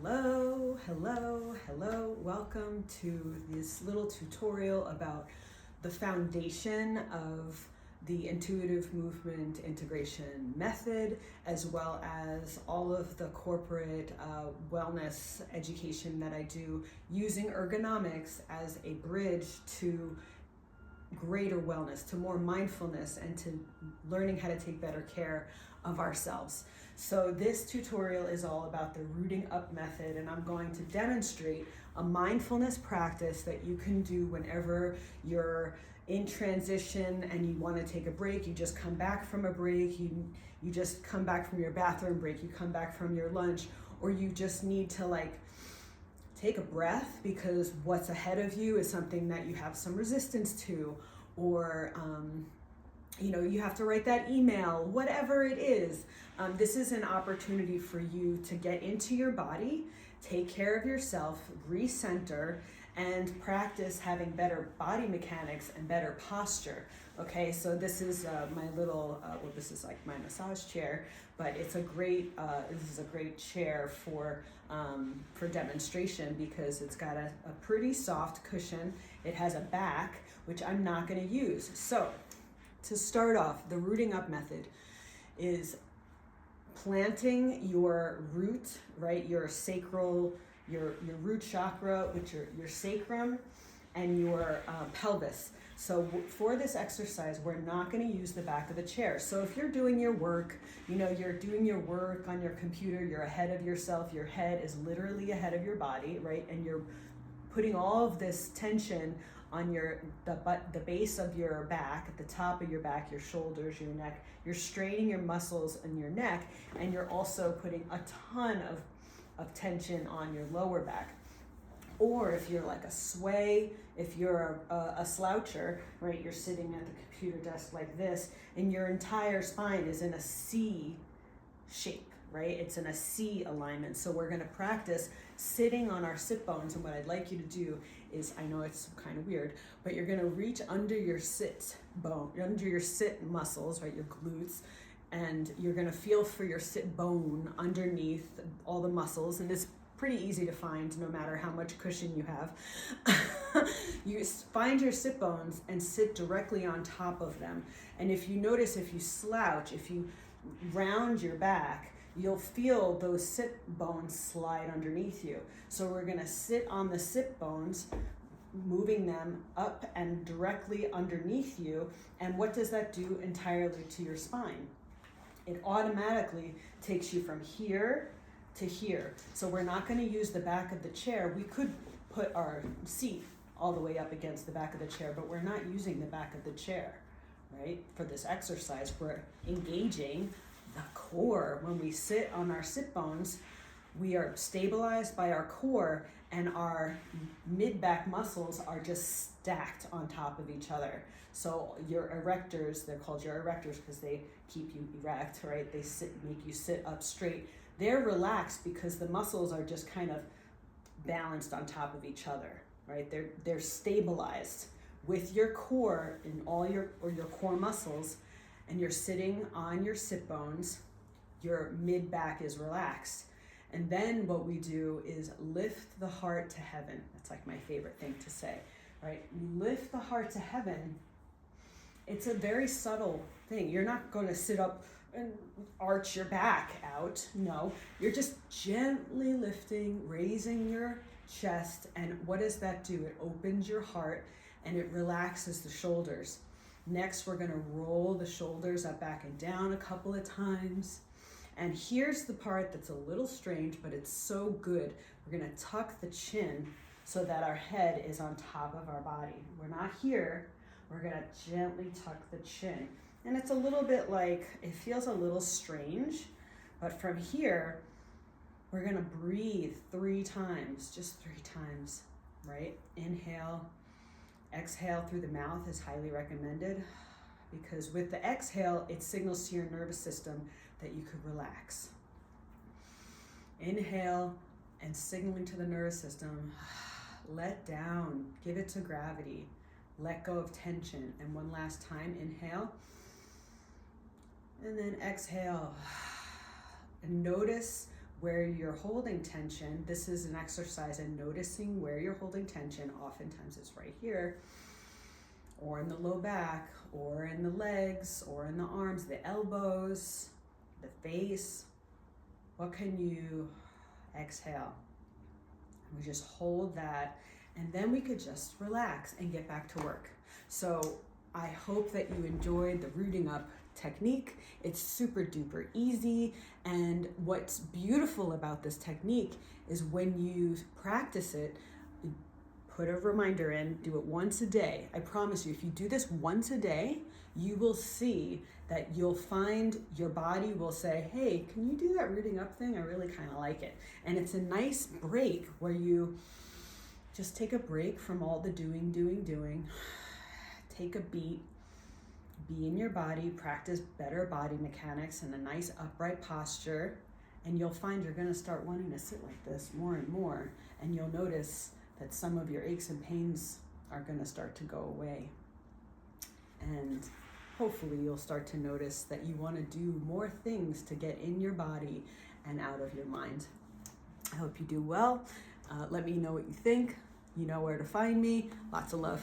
Hello, hello, hello. Welcome to this little tutorial about the foundation of the intuitive movement integration method, as well as all of the corporate wellness education that I do using ergonomics as a bridge to greater wellness, to more mindfulness, and to learning how to take better care of ourselves. So this tutorial is all about the rooting up method, and I'm going to demonstrate a mindfulness practice that you can do whenever you're in transition and you want to take a break. You just come back from a break, you just come back from your bathroom break, you come back from your lunch, or you just need to take a breath because what's ahead of you is something that you have some resistance to, or you have to write that email, whatever it is. This is an opportunity for you to get into your body, take care of yourself, recenter, and practice having better body mechanics and better posture. Okay, so this is my little, this is like my massage chair, but it's a great, this is a great chair for demonstration because it's got a pretty soft cushion. It has a back, which I'm not gonna use. So to start off, the rooting up method is planting your root, right? Your sacral, your root chakra, which your sacrum, and your pelvis. So for this exercise, we're not going to use the back of the chair. So if you're doing your work, you're doing your work on your computer, you're ahead of yourself, your head is literally ahead of your body, right? And you're putting all of this tension on the base of your back, at the top of your back, your shoulders, your neck. You're straining your muscles in your neck, and you're also putting a ton of tension on your lower back. Or if you're like a sway, if you're a sloucher, right, you're sitting at the computer desk like this, and your entire spine is in a C shape, right? It's in a C alignment. So we're gonna practice sitting on our sit bones, and what I'd like you to do is, I know it's kind of weird, but you're gonna reach under your sit bone, under your sit muscles, right, your glutes, and you're gonna feel for your sit bone underneath all the muscles, and it's pretty easy to find no matter how much cushion you have. You find your sit bones and sit directly on top of them. And if you notice, if you slouch, if you round your back, you'll feel those sit bones slide underneath you. So we're gonna sit on the sit bones, moving them up and directly underneath you. And what does that do entirely to your spine? It automatically takes you from here to here. So we're not gonna use the back of the chair. We could put our seat all the way up against the back of the chair, but we're not using the back of the chair, right? For this exercise, we're engaging the core. When we sit on our sit bones, we are stabilized by our core, and our mid-back muscles are just stacked on top of each other. So your erectors, they're called your erectors because they keep you erect, right? They make you sit up straight. They're relaxed because the muscles are just kind of balanced on top of each other, right? They're stabilized with your core and all your core muscles, and you're sitting on your sit bones. Your mid back is relaxed. And then what we do is lift the heart to heaven. That's like my favorite thing to say, right? You lift the heart to heaven. It's a very subtle thing. You're not going to sit up and arch your back out. No, you're just gently lifting, raising your chest. And what does that do? It opens your heart and it relaxes the shoulders. Next, we're gonna roll the shoulders up, back, and down a couple of times. And here's the part that's a little strange, but it's so good. We're gonna tuck the chin so that our head is on top of our body. We're not here. We're gonna gently tuck the chin. And it's a little bit like, it feels a little strange, but from here, we're gonna breathe 3 times, just 3 times, right? Inhale, exhale through the mouth is highly recommended because with the exhale, it signals to your nervous system that you could relax. Inhale and signaling to the nervous system, let down, give it to gravity, let go of tension. And one last time, inhale. And then exhale. And notice where you're holding tension. This is an exercise in noticing where you're holding tension. Oftentimes it's right here, or in the low back, or in the legs, or in the arms, the elbows, the face. What can you exhale? We just hold that, and then we could just relax and get back to work. So I hope that you enjoyed the rooting up technique. It's super duper easy, and what's beautiful about this technique is when you practice it, put a reminder in, do it once a day. I promise you, if you do this once a day, you will see that you'll find your body will say, hey, can you do that rooting up thing? I really kind of like it. And it's a nice break where you just take a break from all the doing. Take a beat, be in your body, practice better body mechanics and a nice upright posture, and you'll find you're going to start wanting to sit like this more and more, and you'll notice that some of your aches and pains are going to start to go away. And hopefully you'll start to notice that you want to do more things to get in your body and out of your mind. I hope you do well. Let me know what you think. You know where to find me. Lots of love.